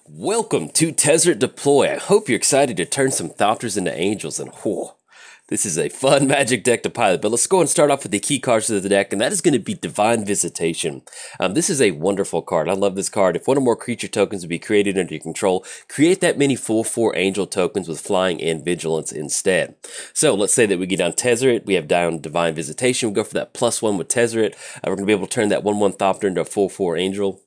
Welcome to Tezzeret Deploy. I hope you're excited to turn some Thopters into Angels, and whoa, this is a fun Magic deck to pilot. But let's go and start off with the key cards of the deck, and that is going to be Divine Visitation. This is a wonderful card. I love this card. If one or more creature tokens would be created under your control, create that many full 4 Angel tokens with Flying and Vigilance instead. So let's say that we get down Tezzeret, we have down Divine Visitation, we go for that +1 with Tezzeret. We're going to be able to turn that 1/1 Thopter into a full 4 Angel.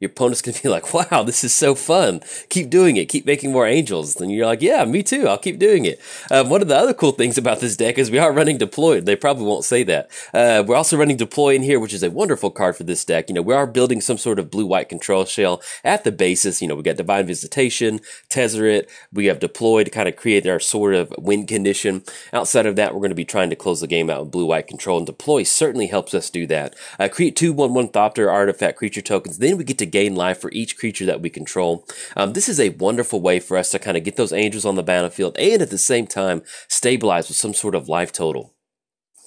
Your opponent's going to be like, wow, this is so fun. Keep doing it. Keep making more angels. And you're like, yeah, me too. I'll keep doing it. One of the other cool things about this deck is we are running Deploy. They probably won't say that. We're also running Deploy in here, which is a wonderful card for this deck. We are building some sort of blue-white control shell at the basis. We got Divine Visitation, Tezzeret. We have Deploy to kind of create our sort of win condition. Outside of that, we're going to be trying to close the game out with blue-white control, and Deploy certainly helps us do that. Create 2 1/1 Thopter artifact creature tokens. Then we get to gain life for each creature that we control. This is a wonderful way for us to kind of get those angels on the battlefield and at the same time stabilize with some sort of life total.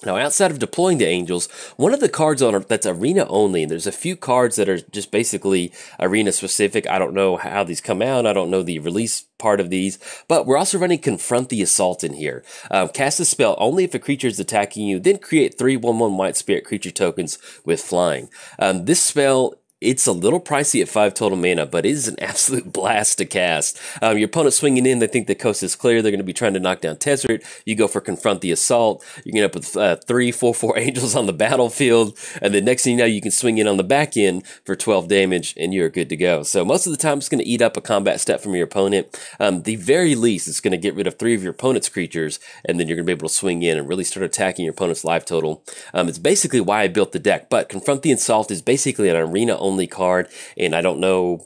Now, outside of deploying the angels, one of the cards on that's arena only, and there's a few cards that are just basically arena specific. I don't know how these come out. I don't know the release part of these, but we're also running Confront the Assault in here. Cast a spell only if a creature is attacking you, then create 3 1/1 White Spirit creature tokens with flying. This spell, it's a little pricey at 5 total mana, but it is an absolute blast to cast. Your opponent's swinging in, they think the coast is clear, they're going to be trying to knock down Tezzeret. You go for Confront the Assault, you're going to end up with 3 4/4 angels on the battlefield, and the next thing you know, you can swing in on the back end for 12 damage, and you're good to go. So most of the time, it's going to eat up a combat step from your opponent. The very least, it's going to get rid of 3 of your opponent's creatures, and then you're going to be able to swing in and really start attacking your opponent's life total. It's basically why I built the deck, but Confront the Assault is basically an arena only card, and I don't know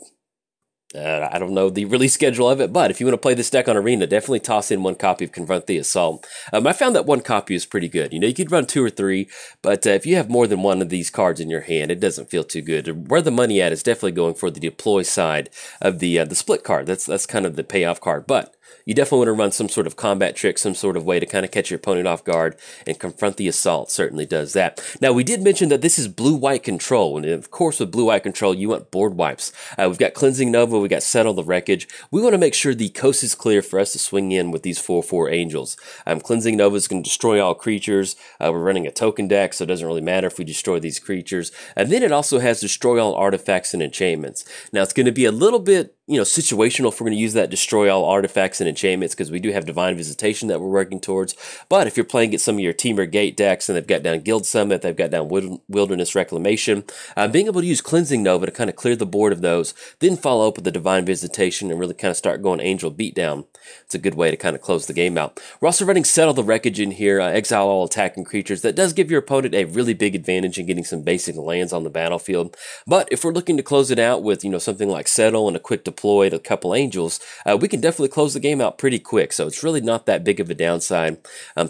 the release schedule of it, but if you want to play this deck on Arena, definitely toss in 1 copy of Confront the Assault. I found that 1 copy is pretty good. You could run 2 or 3, but if you have more than 1 of these cards in your hand, it doesn't feel too good. Where the money at is definitely going for the deploy side of the split card. That's kind of the payoff card, but you definitely want to run some sort of combat trick, some sort of way to kind of catch your opponent off guard, and Confront the Assault certainly does that. Now, we did mention that this is blue-white control, and of course with blue-white control, you want board wipes. We've got Cleansing Nova, we got Settle the Wreckage. We want to make sure the coast is clear for us to swing in with these 4/4 angels. Cleansing Nova is going to destroy all creatures. We're running a token deck, so it doesn't really matter if we destroy these creatures. And then it also has Destroy All Artifacts and Enchantments. Now, it's going to be a little bit situational if we're going to use that Destroy All Artifacts and Enchantments, because we do have Divine Visitation that we're working towards. But if you're playing against some of your Teamer Gate decks, and they've got down Guild Summit, they've got down Wilderness Reclamation, being able to use Cleansing Nova to kind of clear the board of those, then follow up with the Divine Visitation and really kind of start going Angel Beatdown. It's a good way to kind of close the game out. We're also running Settle the Wreckage in here, exile all attacking creatures. That does give your opponent a really big advantage in getting some basic lands on the battlefield. But if we're looking to close it out with something like Settle and a quick deploy, a couple angels, we can definitely close the game out pretty quick, so it's really not that big of a downside.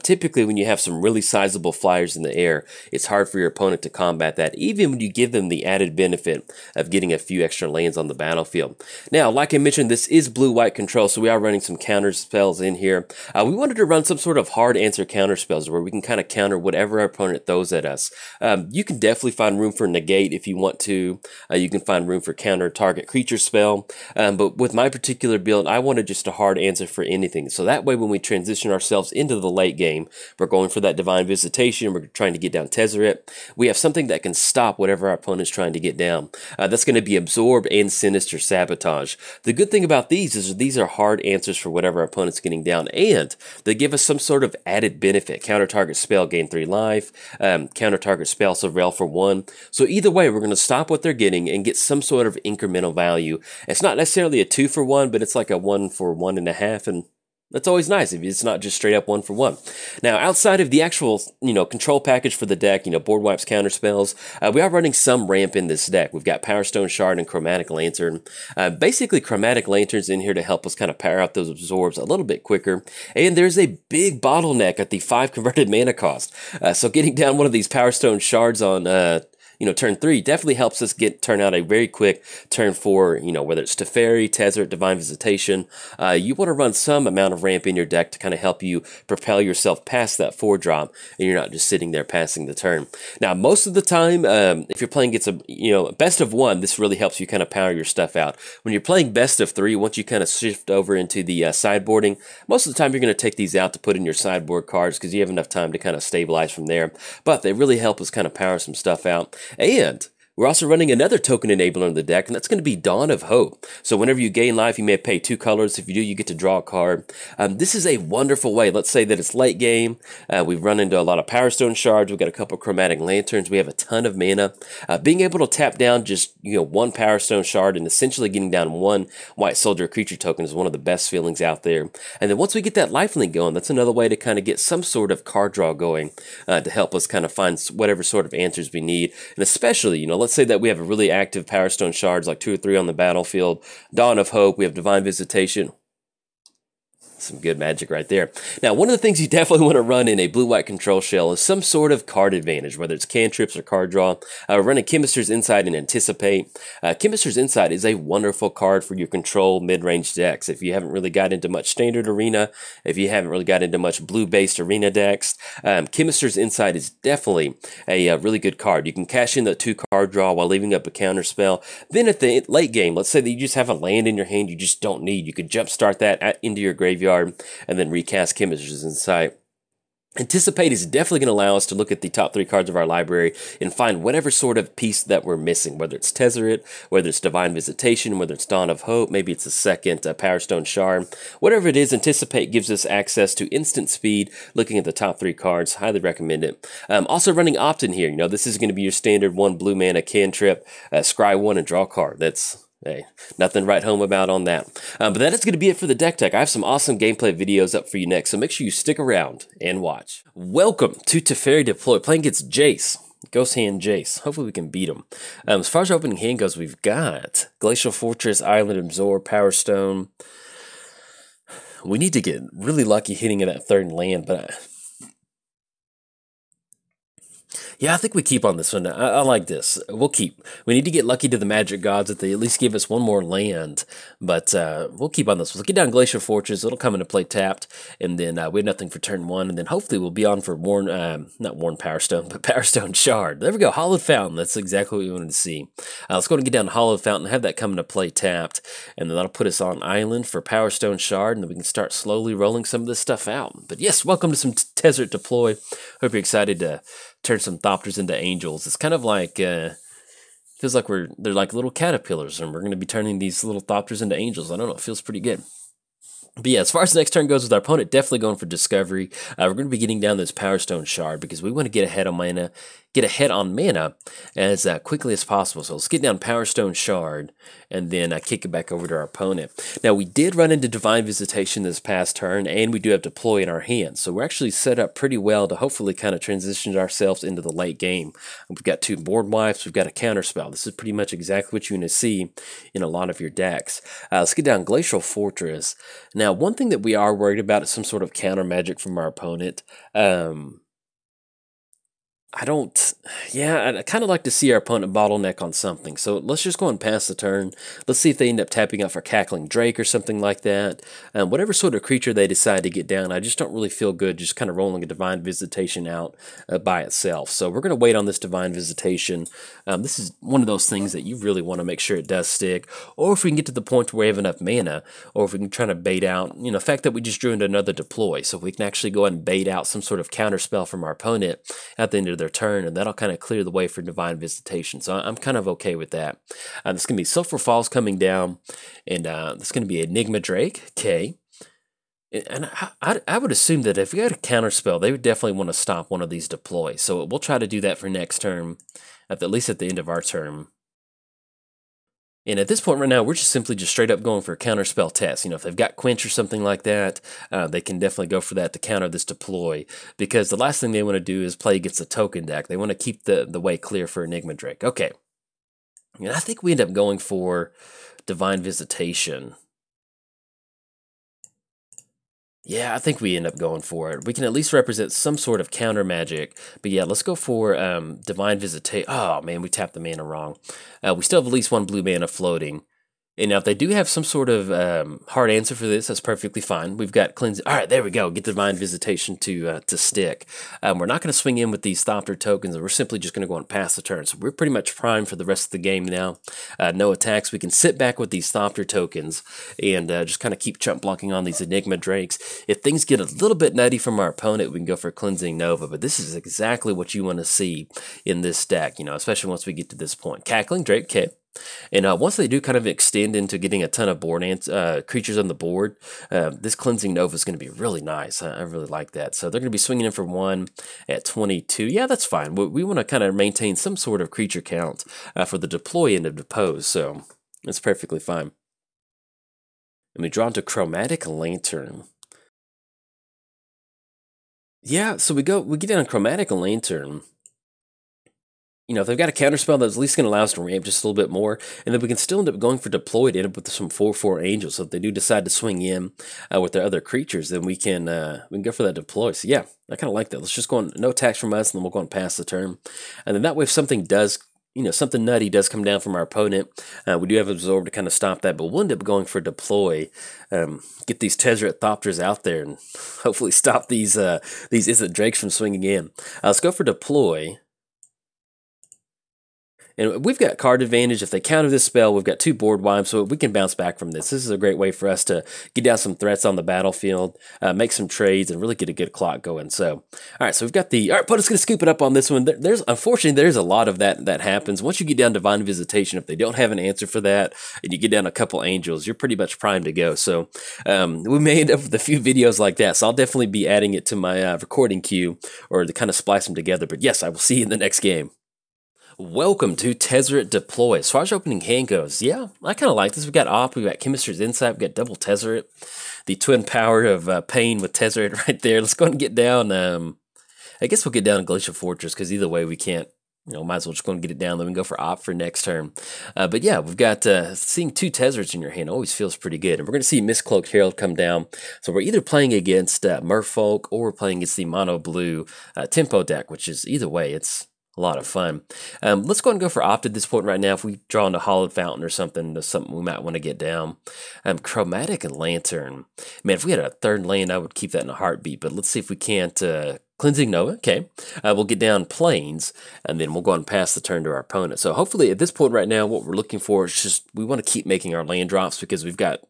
Typically, when you have some really sizable flyers in the air, it's hard for your opponent to combat that, even when you give them the added benefit of getting a few extra lands on the battlefield. Now, like I mentioned, this is blue-white control, so we are running some counter spells in here. We wanted to run some sort of hard answer counter spells where we can kind of counter whatever our opponent throws at us. You can definitely find room for negate if you want to. You can find room for counter target creature spell. But with my particular build, I wanted just a hard answer for anything. So that way, when we transition ourselves into the late game, we're going for that Divine Visitation, we're trying to get down Tezzeret, we have something that can stop whatever our opponent's trying to get down. That's going to be Absorb and Sinister Sabotage. The good thing about these is these are hard answers for whatever our opponent's getting down, and they give us some sort of added benefit. Counter target spell, gain 3 life. Counter target spell, surveil for 1. So either way, we're going to stop what they're getting and get some sort of incremental value. It's not necessarily a 2 for 1, but it's like a 1 for 1.5, and that's always nice if it's not just straight up 1 for 1. Now, outside of the actual, control package for the deck, board wipes, counter spells, we are running some ramp in this deck. We've got Power Stone Shard and Chromatic Lantern. Basically, Chromatic Lantern's in here to help us kind of power out those absorbs a little bit quicker. And there's a big bottleneck at the 5 converted mana cost. So getting down one of these Power Stone Shards on turn 3 definitely helps us turn out a very quick turn 4, whether it's Teferi, Tezzeret, Divine Visitation. You want to run some amount of ramp in your deck to kind of help you propel yourself past that 4 drop, and you're not just sitting there passing the turn. Now, most of the time, if you're playing against a best of 1, this really helps you kind of power your stuff out. When you're playing best of 3, once you kind of shift over into the sideboarding, most of the time you're going to take these out to put in your sideboard cards because you have enough time to kind of stabilize from there. But they really help us kind of power some stuff out. And we're also running another token enabler in the deck, and that's going to be Dawn of Hope. So whenever you gain life, you may pay 2 colors. If you do, you get to draw a card. This is a wonderful way. Let's say that it's late game. We've run into a lot of Power Stone shards. We've got a couple Chromatic Lanterns. We have a ton of mana. Being able to tap down just 1 Power Stone shard and essentially getting down 1 White Soldier creature token is one of the best feelings out there. And then once we get that lifelink going, that's another way to kind of get some sort of card draw going to help us kind of find whatever sort of answers we need. And especially, let's say that we have a really active Power Stone shards, like 2 or 3 on the battlefield. Dawn of Hope, we have Divine Visitation. Some good magic right there. Now, one of the things you definitely want to run in a blue-white control shell is some sort of card advantage, whether it's cantrips or card draw. Running Chemist's Insight and Anticipate. Chemist's Insight is a wonderful card for your control mid-range decks. If you haven't really got into much standard arena, if you haven't really got into much blue-based arena decks, Chemist's Insight is definitely a really good card. You can cash in the 2 card draw while leaving up a counter spell. Then at the late game, let's say that you just have a land in your hand you just don't need. You could jumpstart that into your graveyard and then recast Chemist's Insight. Anticipate is definitely going to allow us to look at the top 3 cards of our library and find whatever sort of piece that we're missing, whether it's Tezzeret, whether it's Divine Visitation, whether it's Dawn of Hope, maybe it's a second Power Stone shard. Whatever it is, Anticipate gives us access to instant speed looking at the top 3 cards. Highly recommend it. Also running Opt-in here. This is going to be your standard 1 blue mana cantrip, scry 1 and draw a card. Hey, nothing to write home about on that. But that is going to be it for the deck tech. I have some awesome gameplay videos up for you next, so make sure you stick around and watch. Welcome to Teferi Deploy, playing against Jace. Ghost Hand Jace. Hopefully we can beat him. As far as our opening hand goes, we've got Glacial Fortress, Island Absorb, Power Stone. We need to get really lucky hitting in that 3rd land, but yeah, I think we keep on this one. I like this. We'll keep. We need to get lucky to the Magic Gods that they at least give us 1 more land, but we'll keep on this. We'll get down Glacial Fortress. It'll come into play tapped, and then we have nothing for turn 1, and then hopefully we'll be on for not Worn Power Stone, but Power Stone Shard. There we go, Hollowed Fountain. That's exactly what we wanted to see. Let's go and get down Hollowed Fountain, have that come into play tapped, and then that'll put us on Island for Power Stone Shard, and then we can start slowly rolling some of this stuff out. But yes, welcome to some Tezzeret Deploy. Hope you're excited to turn some Thopters into angels. It's kind of like, feels like they're like little caterpillars, and we're going to be turning these little Thopters into angels. I don't know, it feels pretty good. But yeah, as far as the next turn goes with our opponent, definitely going for Discovery. We're going to be getting down this Power Stone Shard because we want to get ahead on mana, as quickly as possible. So let's get down Power Stone Shard and then kick it back over to our opponent. Now, we did run into Divine Visitation this past turn, and we do have Deploy in our hands. So we're actually set up pretty well to hopefully kind of transition ourselves into the late game. We've got 2 board wipes, we've got a counter spell. This is pretty much exactly what you're going to see in a lot of your decks. Let's get down Glacial Fortress. Now, one thing that we are worried about is some sort of counter magic from our opponent. I kind of like to see our opponent bottleneck on something. So let's just go and pass the turn. Let's see if they end up tapping out for Cackling Drake or something like that. Whatever sort of creature they decide to get down, I just don't really feel good just kind of rolling a Divine Visitation out by itself. So we're going to wait on this Divine Visitation. This is one of those things that you really want to make sure it does stick. Or if we can get to the point where we have enough mana, or if we can try to bait out, the fact that we just drew into another deploy. So we can actually go ahead and bait out some sort of counter spell from our opponent at the end of their turn, and that'll kind of clear the way for Divine Visitation. So I'm kind of okay with that. There's going to be Sulphur Falls coming down, and there's going to be Enigma Drake, okay. And I would assume that if we had a counter spell, they would definitely want to stop one of these deploys. So we'll try to do that for next turn, at least at the end of our turn. And at this point right now, we're just straight up going for a counterspell test. If they've got Quench or something like that, they can definitely go for that to counter this deploy. Because the last thing they want to do is play against a token deck. They want to keep the way clear for Enigma Drake. Okay. And I think we end up going for Divine Visitation. Yeah, I think we end up going for it. We can at least represent some sort of counter magic. But yeah, let's go for Divine Visitation. Oh man, we tapped the mana wrong. We still have at least one blue mana floating. And now if they do have some sort of hard answer for this, that's perfectly fine. We've got cleansing. All right, there we go. Get Divine Visitation to stick. We're not going to swing in with these Thopter tokens, and we're simply just going to go and pass the turn. So we're pretty much primed for the rest of the game now. No attacks. We can sit back with these Thopter tokens and just kind of keep chump blocking on these Enigma Drakes. If things get a little bit nutty from our opponent, we can go for Cleansing Nova. But this is exactly what you want to see in this deck, you know, especially once we get to this point. Cackling Drake, okay. And once they do kind of extend into getting a ton of board creatures on the board, this Cleansing Nova is going to be really nice. I really like that. So they're going to be swinging in for 1 at 22. Yeah, that's fine. We want to kind of maintain some sort of creature count for the deploy end of Depose, so that's perfectly fine. And we draw into Chromatic Lantern. Yeah, so we get down on Chromatic Lantern. You know, if they've got a counterspell that's at least going to allow us to ramp just a little bit more, and then we can still end up going for deployed, end up with some 4/4 angels. So if they do decide to swing in with their other creatures, then we can go for that deploy. So yeah, I kind of like that. Let's just go on, no attacks from us, and then we'll go and pass the turn. And then that way, if something does, you know, something nutty does come down from our opponent, we do have Absorb to kind of stop that, but we'll end up going for deploy, get these Tezzeret Thopters out there, and hopefully stop these Instant Drakes from swinging in. Let's go for deploy. And we've got card advantage. If they counter this spell, we've got 2 board wipes, so we can bounce back from this. This is a great way for us to get down some threats on the battlefield, make some trades, and really get a good clock going. So, all right, so we've got the... All right, opponent's going to scoop it up on this one. Unfortunately, there's a lot of that happens. Once you get down Divine Visitation, if they don't have an answer for that, and you get down a couple Angels, you're pretty much primed to go. So we may end up with a few videos like that, so I'll definitely be adding it to my recording queue, or to kind of splice them together. But yes, I will see you in the next game. Welcome to Tezzeret Deploy. As far as opening hand goes, yeah, I kind of like this. We've got Op, we've got Chemistry's Insight, we've got double Tezzeret. The twin power of pain with Tezzeret right there. Let's go ahead and get down. I guess we'll get down Glacial Fortress, because either way we can't, you know, might as well just go and get it down. Then we can go for Op for next turn. But yeah, we've got seeing 2 Tezzerets in your hand always feels pretty good. And we're going to see Mistcloaked Herald come down. So we're either playing against Merfolk, or we're playing against the Mono Blue Tempo deck, which is either way, it's a lot of fun. Let's go ahead and go for Opt at this point right now. If we draw into Hollowed Fountain or something, that's something we might want to get down. Chromatic and Lantern. Man, if we had a 3rd land, I would keep that in a heartbeat. But let's see if we can't... Cleansing Nova, okay. We'll get down Plains, and then we'll go and pass the turn to our opponent. So hopefully at this point right now, what we're looking for is just... We want to keep making our land drops, because we've got...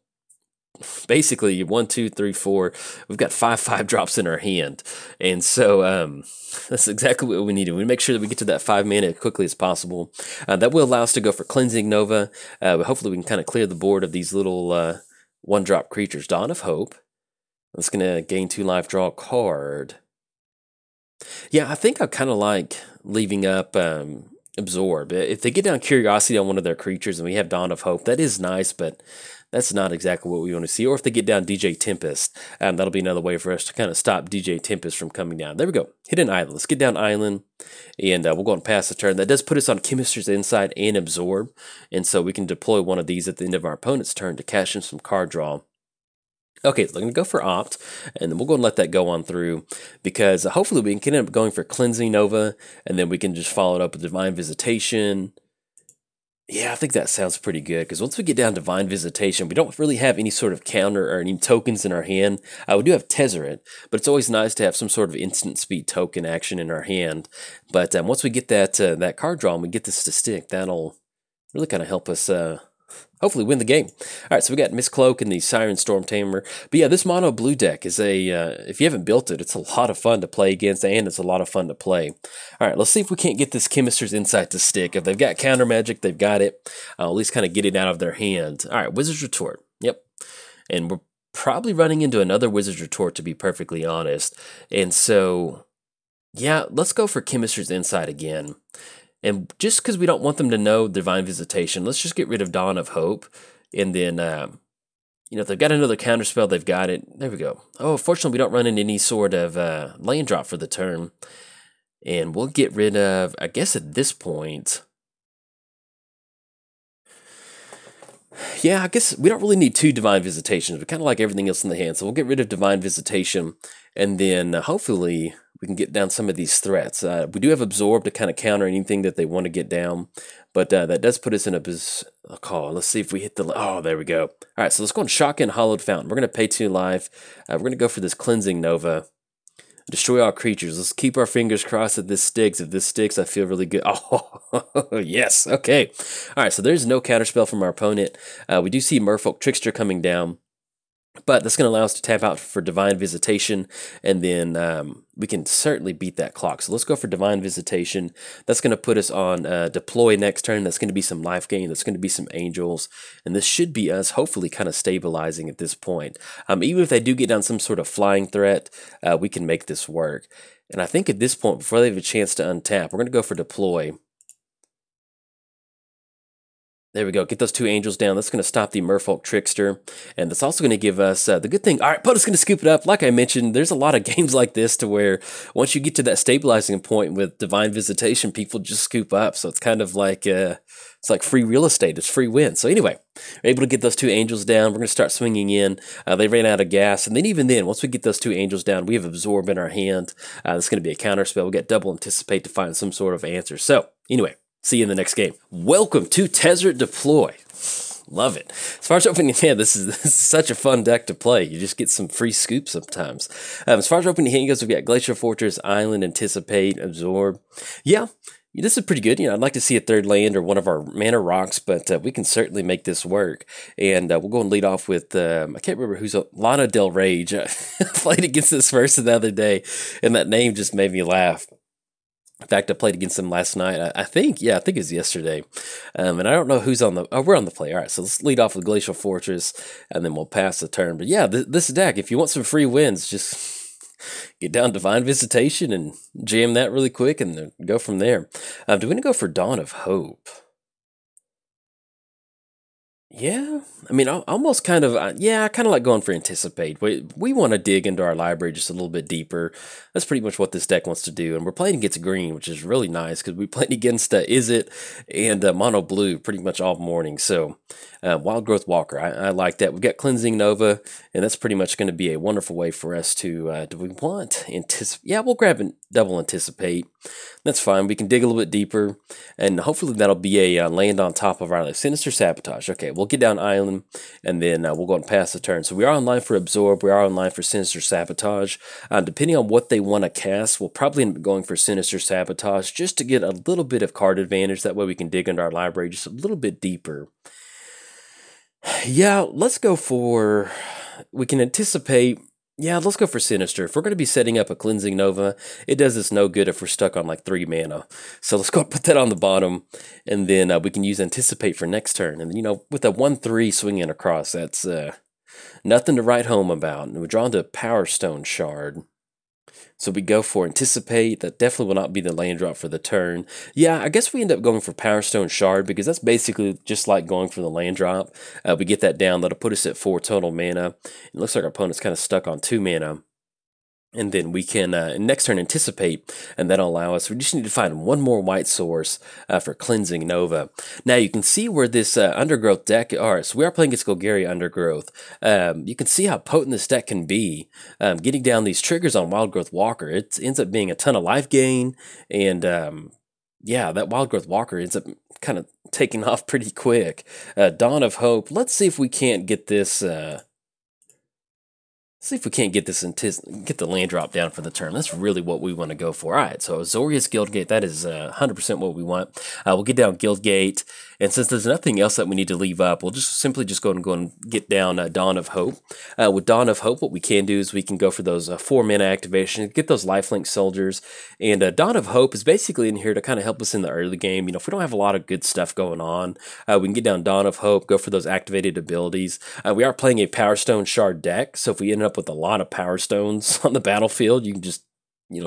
Basically 1, 2, 3, 4. We've got 5 drops in our hand, and so that's exactly what we need. We make sure that we get to that 5 mana as quickly as possible. That will allow us to go for Cleansing Nova. But hopefully we can kind of clear the board of these little 1-drop creatures. Dawn of Hope. That's gonna gain 2 life, draw a card. Yeah, I think I kind of like leaving up Absorb. If they get down Curiosity on one of their creatures and we have Dawn of Hope, that is nice, but that's not exactly what we want to see. Or if they get down DJ Tempest, that'll be another way for us to kind of stop DJ Tempest from coming down. There we go. Hidden Island. Let's get down Island, and we'll go and pass the turn. That does put us on Chemistry's Insight and Absorb, and so we can deploy one of these at the end of our opponent's turn to cash in some card draw. Okay, so I'm going to go for Opt, and then we'll go and let that go on through, because hopefully we can end up going for Cleansing Nova, and then we can just follow it up with Divine Visitation. Yeah, I think that sounds pretty good, because once we get down Divine Visitation, we don't really have any sort of counter or any tokens in our hand. We do have Tezzeret, but it's always nice to have some sort of instant speed token action in our hand. But once we get that card draw and we get this to stick, that'll really kind of help us hopefully win the game. All right, so we got Mistcloak and the Siren Storm Tamer. But yeah, this mono blue deck is if you haven't built it, it's a lot of fun to play against, and it's a lot of fun to play. All right, let's see if we can't get this Chemistry's Insight to stick. If they've got counter magic, they've got it. At least kind of get it out of their hand. All right, Wizard's Retort. Yep. And we're probably running into another Wizard's Retort, to be perfectly honest. And so, yeah, let's go for Chemistry's Insight again. And just because we don't want them to know Divine Visitation, let's just get rid of Dawn of Hope. And then, you know, if they've got another counterspell, they've got it. There we go. Oh, fortunately, we don't run into any sort of land drop for the turn. And we'll get rid of, I guess at this point... Yeah, I guess we don't really need two Divine Visitations. We kind of like everything else in the hand, so we'll get rid of Divine Visitation, and then hopefully we can get down some of these threats. We do have Absorb to kind of counter anything that they want to get down, but that does put us in a call. Let's see if we hit the... Oh, there we go. All right, so let's go on Shotgun Hollowed Fountain. We're going to pay 2 life. We're going to go for this Cleansing Nova. Destroy all creatures. Let's keep our fingers crossed that this sticks. If this sticks, I feel really good. Oh, yes. Okay. All right, so there's no counterspell from our opponent. We do see Merfolk Trickster coming down, but that's going to allow us to tap out for Divine Visitation, and then we can certainly beat that clock. So let's go for Divine Visitation. That's going to put us on Deploy next turn. That's going to be some life gain. That's going to be some Angels, and this should be us hopefully kind of stabilizing at this point. Even if they do get down some sort of flying threat, we can make this work. And I think at this point, before they have a chance to untap, we're going to go for Deploy. There we go. Get those 2 Angels down. That's going to stop the Merfolk Trickster. And that's also going to give us the good thing. All right, opponent's going to scoop it up. Like I mentioned, there's a lot of games like this to where once you get to that stabilizing point with Divine Visitation, people just scoop up. So it's kind of like it's like free real estate. It's free win. So anyway, we're able to get those 2 Angels down. We're going to start swinging in. They ran out of gas. And then even then, once we get those 2 Angels down, we have Absorb in our hand. That's going to be a counter spell. We got Double Anticipate to find some sort of answer. So anyway, see you in the next game. Welcome to Tezzeret Deploy. Love it. As far as opening hand, this is such a fun deck to play. You just get some free scoops sometimes. As far as opening hand goes, we've got Glacial Fortress, Island, Anticipate, Absorb. Yeah, this is pretty good. I'd like to see a 3rd land or one of our mana rocks, but we can certainly make this work. And we'll go and lead off with, I can't remember who's, Lana Del Rage. I played against this person the other day, and that name just made me laugh. In fact, I played against them last night. I think it was yesterday. And I don't know who's on the... Oh, we're on the play. All right, so let's lead off with Glacial Fortress, and then we'll pass the turn. But yeah, this deck, if you want some free wins, just get down Divine Visitation and jam that really quick and then go from there. Do we want to go for Dawn of Hope? Yeah, I mean, almost kind of, yeah, I kind of like going for Anticipate. We want to dig into our library just a little bit deeper. That's pretty much what this deck wants to do. And we're playing against green, which is really nice because we played against Izzet and Mono Blue pretty much all morning. So, Wild Growth Walker, I like that. We've got Cleansing Nova, and that's pretty much going to be a wonderful way for us to, do we want Anticipate? Yeah, we'll grab Double Anticipate. That's fine. We can dig a little bit deeper, and hopefully that'll be a land on top of our Sinister Sabotage. Okay, we'll get down Island, and then we'll go and pass the turn. So we are online for Absorb. We are online for Sinister Sabotage. Depending on what they want to cast, we'll probably end up going for Sinister Sabotage just to get a little bit of card advantage. That way we can dig into our library just a little bit deeper. Yeah, let's go for... We can Anticipate... Yeah, let's go for Sinister. If we're going to be setting up a Cleansing Nova, it does us no good if we're stuck on like 3 mana. So let's go and put that on the bottom, and then we can use Anticipate for next turn. And with a 1/3 swinging across, that's nothing to write home about. And we're drawn to Power Stone Shard. So we go for Anticipate. That definitely will not be the land drop for the turn. Yeah, I guess we end up going for Power Stone Shard because that's basically just like going for the land drop. We get that down. That'll put us at 4 total mana. It looks like our opponent's kind of stuck on 2 mana. And then we can, next turn, Anticipate, and that'll allow us, we just need to find one more white source for Cleansing Nova. Now, you can see where this Undergrowth deck, alright, so we are playing against Golgari Undergrowth. You can see how potent this deck can be. Getting down these triggers on Wild Growth Walker, it ends up being a ton of life gain, and yeah, that Wild Growth Walker ends up kind of taking off pretty quick. Dawn of Hope, let's see if we can't get this... See if we can't get this get the land drop down for the turn. That's really what we want to go for. All right, so Azorius Guildgate, that is 100% what we want. We'll get down Guildgate, and since there's nothing else that we need to leave up, we'll just simply go and get down Dawn of Hope. With Dawn of Hope, what we can do is we can go for those 4 mana activations, get those lifelink soldiers, and Dawn of Hope is basically in here to kind of help us in the early game. If we don't have a lot of good stuff going on, we can get down Dawn of Hope, go for those activated abilities. We are playing a Power Stone Shard deck, so if we end up with a lot of Power Stones on the battlefield, you can just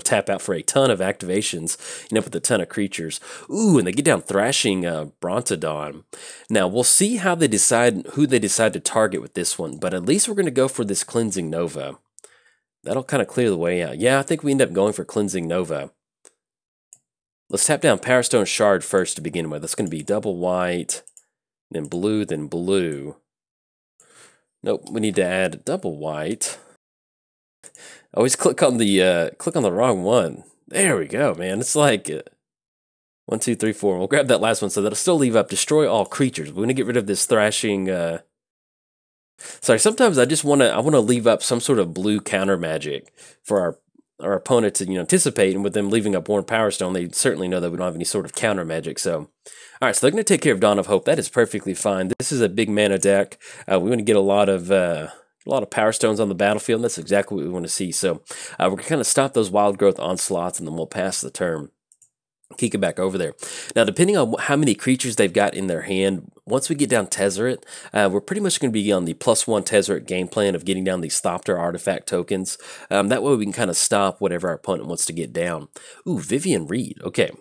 tap out for a ton of activations, with a ton of creatures. Ooh, and they get down Thrashing Brontodon. Now, we'll see how they decide, who they decide to target with this one, but at least we're going to go for this Cleansing Nova. That'll kind of clear the way out. Yeah, I think we end up going for Cleansing Nova. Let's tap down Power Stone Shard first to begin with. That's going to be double white, then blue, then blue. Nope, we need to add double white. Always click on the wrong one. There we go, man. It's like 1, 2, 3, 4. We'll grab that last one, so that'll still leave up destroy all creatures. We're gonna get rid of this thrashing. Sorry, sometimes I wanna leave up some sort of blue counter magic for our opponent to anticipate, and with them leaving up Worn Power Stone, they certainly know that we don't have any sort of counter magic. So, all right, so they're gonna take care of Dawn of Hope. That is perfectly fine. This is a big mana deck. We want to get a lot of Power Stones on the battlefield, and that's exactly what we want to see. So we're going to kind of stop those Wild Growth onslaughts, and then we'll pass the turn. Kick it back over there. Now, depending on how many creatures they've got in their hand, once we get down Tezzeret, we're pretty much going to be on the +1 Tezzeret game plan of getting down these Thopter artifact tokens. That way we can kind of stop whatever our opponent wants to get down. Ooh, Vivian Reed. Okay.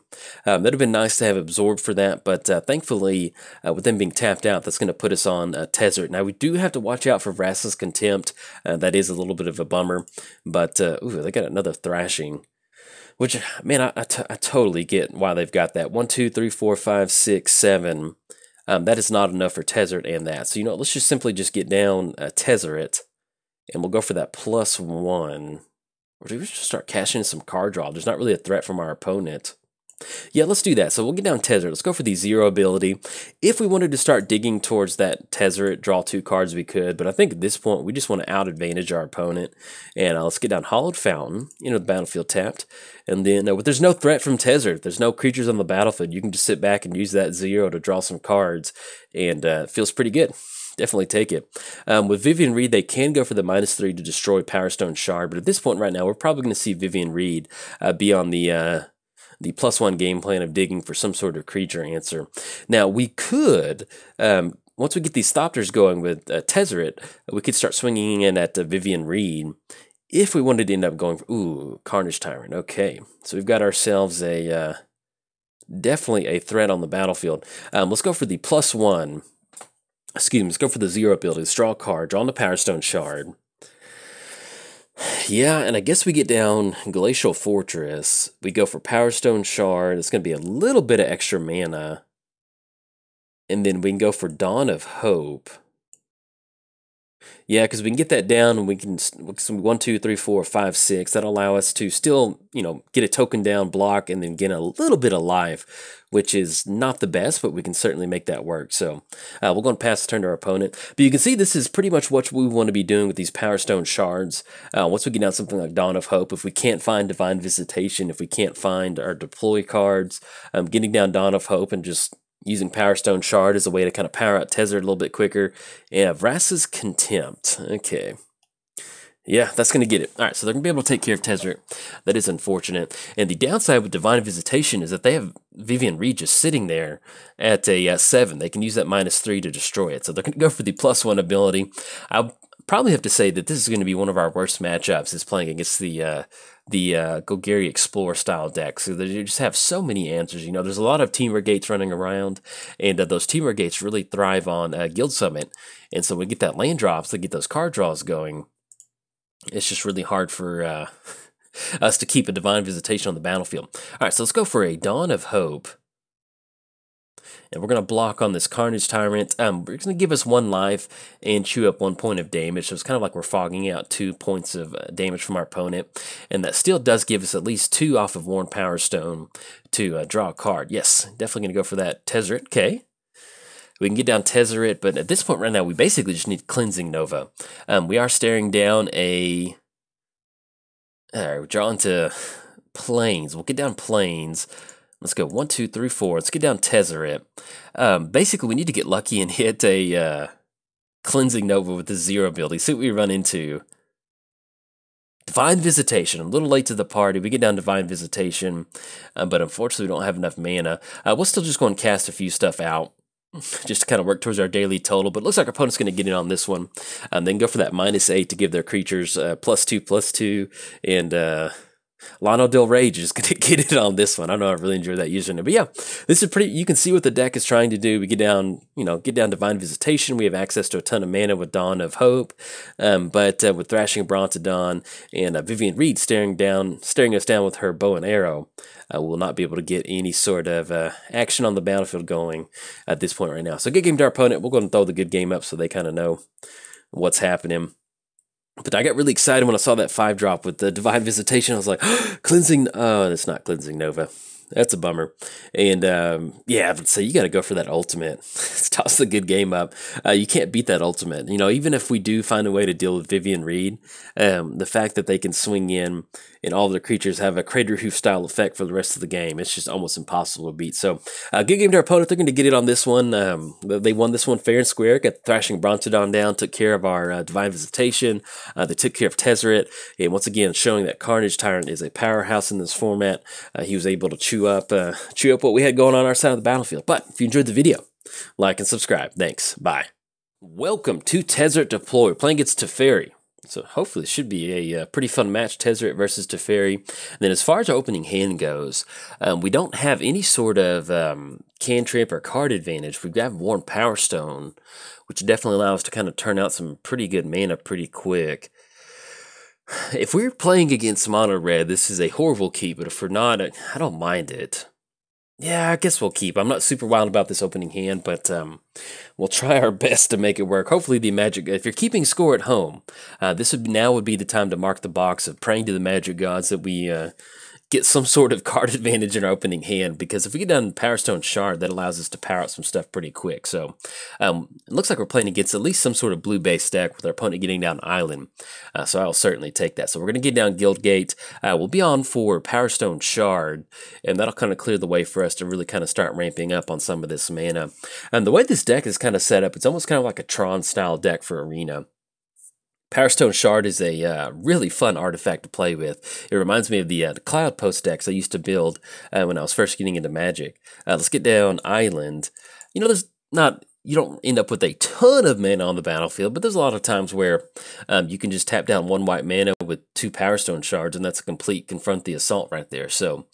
That would have been nice to have absorbed for that, but thankfully, with them being tapped out, that's going to put us on Tezzeret. Now, we do have to watch out for Vraska's Contempt. That is a little bit of a bummer, but ooh, they got another Thrashing. Which, man, I totally get why they've got that. 1, 2, 3, 4, 5, 6, 7. That is not enough for Tezzeret and that. So, let's just simply just get down Tezzeret, and we'll go for that +1. Or do we just start cashing in some card draw? There's not really a threat from our opponent. Yeah, let's do that. So we'll get down Tezzeret. Let's go for the 0 ability. If we wanted to start digging towards that Tezzeret, draw 2 cards, we could. But I think at this point, we just want to out-advantage our opponent. And let's get down Hollowed Fountain, the battlefield tapped. And then there's no threat from Tezzeret. There's no creatures on the battlefield. You can just sit back and use that 0 to draw some cards. And it feels pretty good. Definitely take it. With Vivian Reed, they can go for the -3 to destroy Power Stone Shard. But at this point right now, we're probably going to see Vivian Reed be on the +1 game plan of digging for some sort of creature answer. Now, we could, once we get these Thopters going with Tezzeret, we could start swinging in at Vivian Reed if we wanted to end up going for, ooh, Carnage Tyrant. Okay, so we've got ourselves definitely a threat on the battlefield. Let's go for the +1. Excuse me, let's go for the 0 ability. Let's draw a card, draw on the Power Stone Shard. Yeah, and I guess we get down Glacial Fortress. We go for Power Stone Shard. It's going to be a little bit of extra mana. And then we can go for Dawn of Hope. Yeah, because we can get that down, and we can 1, 2, 3, 4, 5, 6. That'll allow us to still, get a token down, block, and then gain a little bit of life, which is not the best, but we can certainly make that work. So we're going to pass the turn to our opponent. But you can see this is pretty much what we want to be doing with these Power Stone Shards. Once we get down something like Dawn of Hope, if we can't find Divine Visitation, if we can't find our deploy cards, getting down Dawn of Hope and just using Power Stone Shard as a way to kind of power out Tezzeret a little bit quicker. Yeah, Vraska's Contempt. Okay. Yeah, that's going to get it. All right, so they're going to be able to take care of Tezzeret. That is unfortunate. And the downside with Divine Visitation is that they have Vivian Reed just sitting there at a 7. They can use that -3 to destroy it. So they're going to go for the +1 ability. I'll probably have to say that this is going to be one of our worst matchups is playing against the Golgari Explorer style deck. So they just have so many answers. There's a lot of Temur Gates running around, and those Temur Gates really thrive on Guild Summit. And so we get that land drops to get those card draws going. It's just really hard for us to keep a Divine Visitation on the battlefield. All right, so let's go for a Dawn of Hope. And we're going to block on this Carnage Tyrant. We're going to give us 1 life and chew up 1 point of damage. So it's kind of like we're fogging out 2 points of damage from our opponent. And that still does give us at least 2 off of Worn Power Stone to draw a card. Yes, definitely going to go for that Tezzeret. Okay. We can get down Tezzeret, but at this point right now, we basically just need Cleansing Nova. We are staring down a... we're drawing to Plains. We'll get down Plains. Let's go 1, 2, 3, 4. Let's get down Tezzeret. Basically, we need to get lucky and hit a Cleansing Nova with the 0 ability. See what we run into. Divine Visitation. I'm a little late to the party. We get down Divine Visitation, but unfortunately, we don't have enough mana. We'll still just go and cast a few stuff out, just to kind of work towards our daily total. But it looks like our opponent's going to get in on this one. Then go for that -8 to give their creatures +2/+2. And Lionel Del Rage is going to get it on this one. I know I really enjoy that username. But yeah, this is pretty, you can see what the deck is trying to do. We get down, get down Divine Visitation. We have access to a ton of mana with Dawn of Hope. But with Thrashing Brontodon and Vivian Reed staring us down with her bow and arrow, we'll not be able to get any sort of action on the battlefield going at this point right now. So good game to our opponent. We'll go and throw the good game up so they kind of know what's happening. But I got really excited when I saw that 5-drop with the Divine Visitation. I was like, Cleansing. Oh, it's not Cleansing Nova. That's a bummer. And yeah, but so you got to go for that ultimate. Toss the good game up. You can't beat that ultimate. Even if we do find a way to deal with Vivian Reed, the fact that they can swing in and all their creatures have a Crater Hoof style effect for the rest of the game, it's just almost impossible to beat. So good game to our opponent. They're going to get it on this one. They won this one fair and square. Got Thrashing Brontodon down, took care of our Divine Visitation. They took care of Tezzeret. And once again, showing that Carnage Tyrant is a powerhouse in this format. He was able to chew up what we had going on our side of the battlefield. But if you enjoyed the video, like and subscribe. Thanks. Bye. Welcome to Tezzeret Deploy. We're playing against Teferi. So hopefully it should be a pretty fun match, Tezzeret versus Teferi. And then as far as our opening hand goes, we don't have any sort of cantrip or card advantage. We've got Worn Power Stone, which definitely allows us to kind of turn out some pretty good mana pretty quick. If we're playing against mono red, this is a horrible keep, but if we're not, I don't mind it. Yeah, I guess we'll keep. I'm not super wild about this opening hand, but we'll try our best to make it work. Hopefully the Magic, if you're keeping score at home, this would be the time to mark the box of praying to the Magic Gods that we get some sort of card advantage in our opening hand, because if we get down Power Stone Shard, that allows us to power out some stuff pretty quick. So it looks like we're playing against at least some sort of blue-based deck with our opponent getting down Island. So I'll certainly take that. So we're going to get down Guildgate. We'll be on for Power Stone Shard, and that'll kind of clear the way for us to really kind of start ramping up on some of this mana. And the way this deck is kind of set up, it's almost kind of like a Tron-style deck for Arena. Power Stone Shard is a really fun artifact to play with. It reminds me of the Cloud Post decks I used to build when I was first getting into Magic. Let's get down Island. You don't end up with a ton of mana on the battlefield, but there's a lot of times where you can just tap down 1 white mana with 2 Power Stone Shards, and that's a complete Confront the Assault right there. So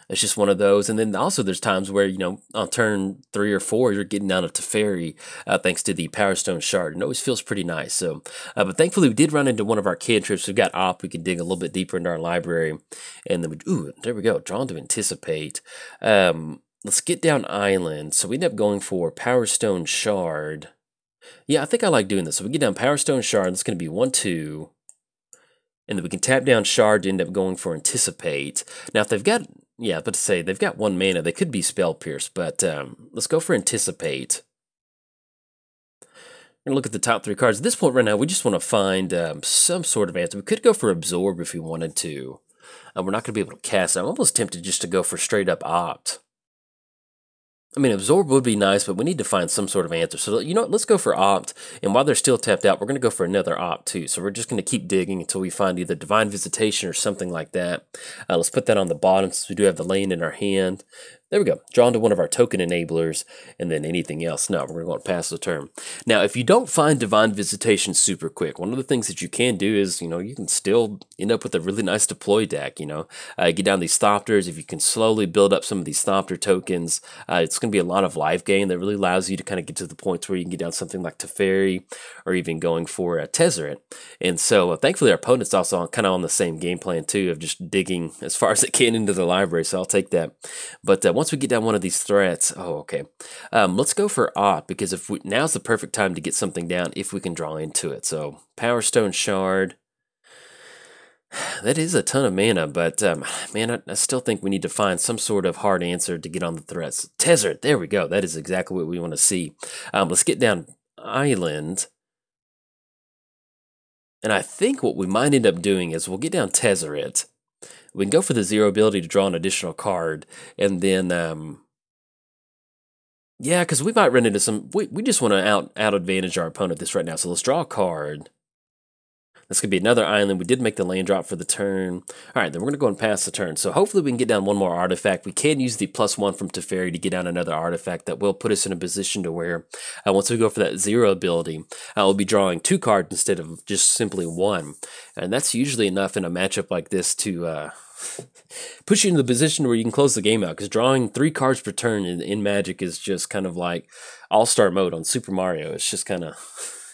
it's just one of those. And then also there's times where, on turn 3 or 4, you're getting down to Teferi thanks to the Power Stone Shard. And it always feels pretty nice. So, but thankfully we did run into one of our cantrips. We've got Op. We can dig a little bit deeper into our library. And then there we go. Drawn to Anticipate. Let's get down Island. So we end up going for Power Stone Shard. Yeah, I think I like doing this. So we get down Power Stone Shard. That's going to be 1/2. And then we can tap down Shard to end up going for Anticipate. Now, if they've got, they've got 1 mana, they could be Spell Pierce, but let's go for Anticipate. We're going to look at the top 3 cards. At this point right now, we just want to find some sort of answer. We could go for Absorb if we wanted to. We're not going to be able to cast it. I'm almost tempted just to go for straight up Opt. I mean, Absorb would be nice, but we need to find some sort of answer. So, let's go for Opt. And while they're still tapped out, we're going to go for another Opt, too. So we're just going to keep digging until we find either Divine Visitation or something like that. Let's put that on the bottom since we do have the land in our hand. There we go. Drawn to one of our token enablers, and then anything else. No, we're going to pass the turn. Now, if you don't find Divine Visitation super quick, one of the things that you can do is, you can still end up with a really nice deploy deck, get down these Thopters. If you can slowly build up some of these Thopter tokens, it's going to be a lot of life gain that really allows you to kind of get to the points where you can get down something like Teferi, or even going for Tezzeret. And so, thankfully, our opponent's also kind of on the same game plan, too, of just digging as far as it can into the library, so I'll take that. But once we get down one of these threats, let's go for Opt, because now's the perfect time to get something down if we can draw into it. So Power Stone Shard, that is a ton of mana, but man, I still think we need to find some sort of hard answer to get on the threats. Tezzeret, there we go. That is exactly what we want to see. Let's get down Island. And I think what we might end up doing is we'll get down Tezzeret. We can go for the 0 ability to draw an additional card, and then, because we might run into some, we just want to out advantage our opponent this right now. So let's draw a card. That's going to be another Island. We did make the land drop for the turn. All right, then we're going to go and pass the turn. So hopefully we can get down one more artifact. We can use the +1 from Teferi to get down another artifact that will put us in a position to where once we go for that 0 ability, we'll be drawing 2 cards instead of just simply 1. And that's usually enough in a matchup like this to push you into the position where you can close the game out, because drawing 3 cards per turn in Magic is just kind of like all-star mode on Super Mario. It's just kind of,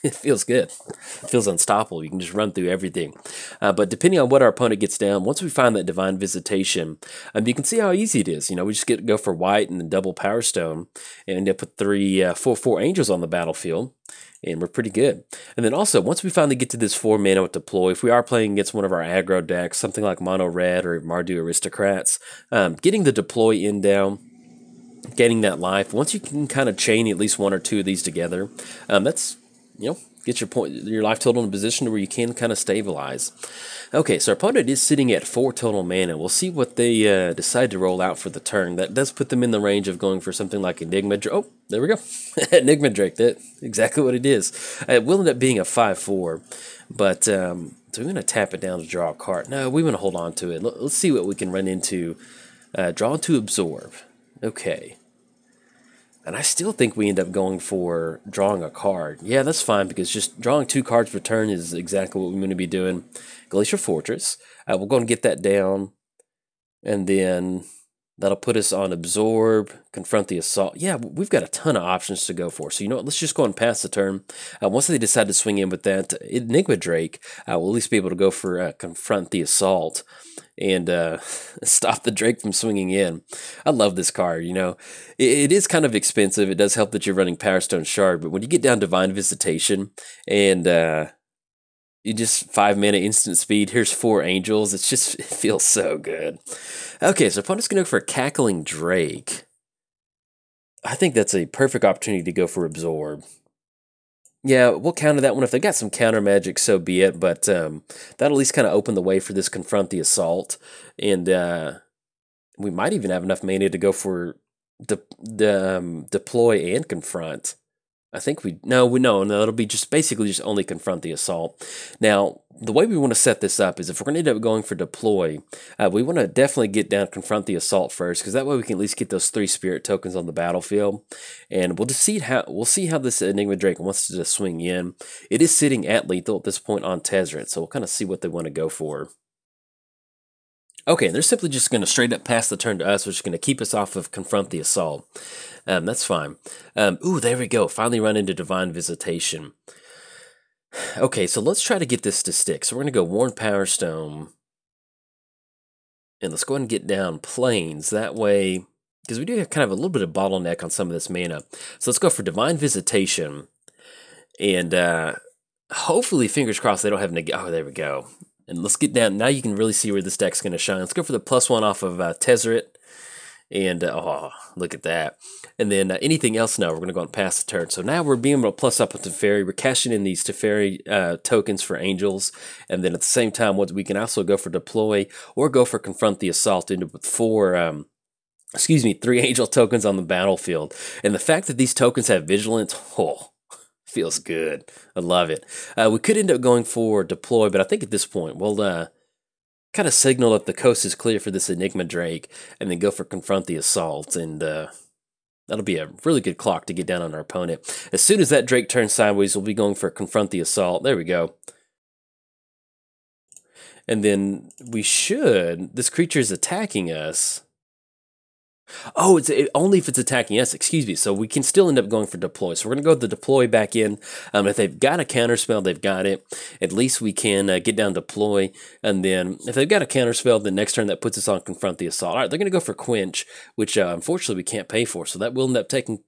it feels good. It feels unstoppable. You can just run through everything. But depending on what our opponent gets down, once we find that Divine Visitation, you can see how easy it is. You know, we just get to go for white and then double Power Stone and end up with 4 Angels on the battlefield. And we're pretty good. And then also, once we finally get to this 4 mana with Deploy, if we are playing against one of our aggro decks, something like Mono Red or Mardu Aristocrats, getting the Deploy in down, getting that life, once you can kind of chain at least 1 or 2 of these together, that's, you know, get your life total in a position where you can kind of stabilize. Okay, so our opponent is sitting at 4 total mana. We'll see what they decide to roll out for the turn. That does put them in the range of going for something like Enigma Drake. Oh, there we go. Enigma Drake, that's exactly what it is. It will end up being a 5/4, but so we're going to tap it down to draw a card. No, we want to hold on to it. Let's see what we can run into. Draw to Absorb. Okay. And I still think we end up going for drawing a card. Yeah, that's fine, because just drawing 2 cards per turn is exactly what we're going to be doing. Glacier Fortress. We'll go and get that down. And then that'll put us on Absorb, Confront the Assault. Yeah, we've got a ton of options to go for. So you know what, let's just go and pass the turn. Once they decide to swing in with that Enigma Drake, we'll at least be able to go for Confront the Assault and stop the Drake from swinging in. I love this card, you know. It is kind of expensive. It does help that you're running Power Stone Shard, but when you get down Divine Visitation and you just 5 mana instant speed, here's 4 Angels, it feels so good. Okay, so opponent's going to go for Cackling Drake. I think that's a perfect opportunity to go for Absorb. Yeah, we'll counter that one. If they got some counter magic, so be it. But that'll at least kind of open the way for this Confront the Assault. And we might even have enough mana to go for Deploy and Confront. I think no, it'll be basically just only Confront the Assault. Now, the way we want to set this up is if we're going to end up going for Deploy, we want to definitely get down Confront the Assault first, because that way we can at least get those 3 Spirit tokens on the battlefield. And we'll see how this Enigma Drake wants to swing in. It is sitting at lethal at this point on Tezzeret, so we'll kind of see what they want to go for. Okay, they're simply just going to straight up pass the turn to us, which is going to keep us off of Confront the Assault. That's fine. Ooh, there we go. Finally run into Divine Visitation. Okay, so let's try to get this to stick. So we're going to go Worn Power Stone. And let's go ahead and get down Plains. That way, because we do have kind of a little bit of bottleneck on some of this mana. So let's go for Divine Visitation. And hopefully, fingers crossed, they don't have oh, there we go. And let's get down. Now you can really see where this deck's going to shine. Let's go for the +1 off of Tezzeret. And, oh, look at that. And then anything else now, we're going to go and pass the turn. So now we're being able to plus up with Teferi. We're cashing in these Teferi tokens for Angels. And then at the same time, we can also go for Deploy or go for Confront the Assault into 3 Angel tokens on the battlefield. And the fact that these tokens have Vigilance, oh, feels good. I love it. We could end up going for Deploy, but I think at this point, we'll kind of signal that the coast is clear for this Enigma Drake, and then go for Confront the Assault, and that'll be a really good clock to get down on our opponent. As soon as that Drake turns sideways, we'll be going for Confront the Assault. There we go. And then this creature is attacking us. Oh, it's only if it's attacking us, excuse me. So we can still end up going for Deploy. So we're going to go with the Deploy back in. If they've got a counterspell, they've got it. At least we can get down Deploy. And then if they've got a counterspell, the next turn that puts us on Confront the Assault. All right, they're going to go for Quench, which unfortunately we can't pay for. So that will end up taking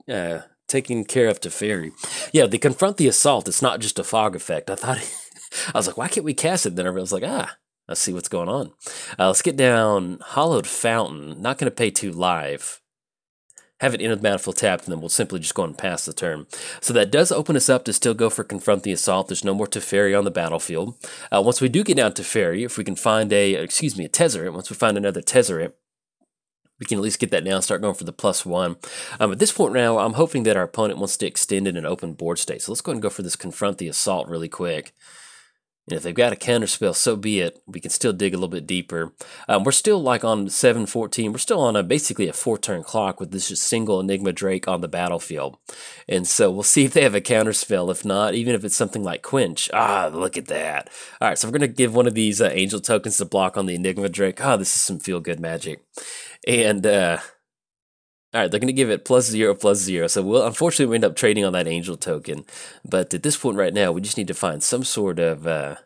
care of Teferi. Yeah, the Confront the Assault, it's not just a fog effect. I was like, why can't we cast it? Then I was like, let's see what's going on. Let's get down Hollowed Fountain. Not going to pay 2 live. Have it in with Manifold tapped, and then we'll simply just go and pass the turn. So that does open us up to still go for Confront the Assault. There's no more Teferi on the battlefield. Once we do get down Teferi, if we can find a Tezzeret, once we find another Tezzeret, we can at least get that down, start going for the +1. At this point now, I'm hoping that our opponent wants to extend in an open board state. So let's go ahead and go for this Confront the Assault really quick. And if they've got a counterspell, so be it. We can still dig a little bit deeper. We're still like on 7-14. We're still on basically a 4-turn clock with this just single Enigma Drake on the battlefield. And so we'll see if they have a counterspell. If not, even if it's something like Quench. Look at that. All right, so we're going to give one of these Angel tokens to block on the Enigma Drake. This is some feel-good magic. And all right, they're going to give it +0/+0. So we'll unfortunately end up trading on that Angel token. But at this point right now, we just need to find some sort of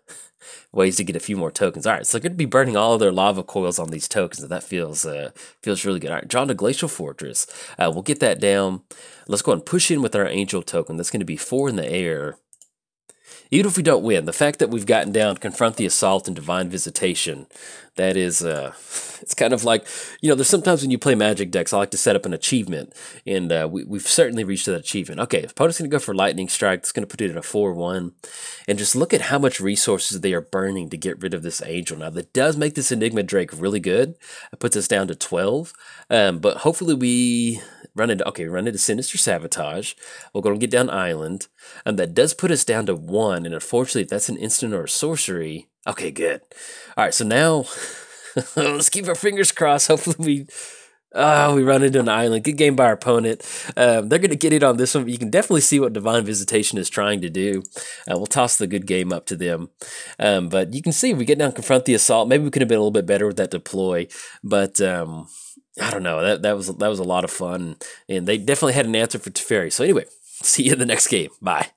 ways to get a few more tokens. All right, so they're going to be burning all of their lava coils on these tokens. And that feels really good. All right, drawn to Glacial Fortress. We'll get that down. Let's go and push in with our Angel token. That's going to be 4 in the air. Even if we don't win, the fact that we've gotten down Confront the Assault and Divine Visitation, that is, it's kind of like, there's sometimes when you play Magic decks, I like to set up an achievement, and we've certainly reached that achievement. Okay, opponent's going to go for Lightning Strike. It's going to put it at a 4-1, and just look at how much resources they are burning to get rid of this Angel. Now, that does make this Enigma Drake really good. It puts us down to 12, but hopefully we run into Sinister Sabotage. We're going to get down Island, and that does put us down to 1, and unfortunately, if that's an instant or a sorcery, okay, good. All right, so now let's keep our fingers crossed. Hopefully we run into an island. Good game by our opponent. They're going to get it on this one. You can definitely see what Divine Visitation is trying to do. We'll toss the good game up to them. But you can see we get down Confront the Assault. Maybe we could have been a little bit better with that deploy, but I don't know. That was a lot of fun, and they definitely had an answer for Teferi. So anyway, see you in the next game. Bye.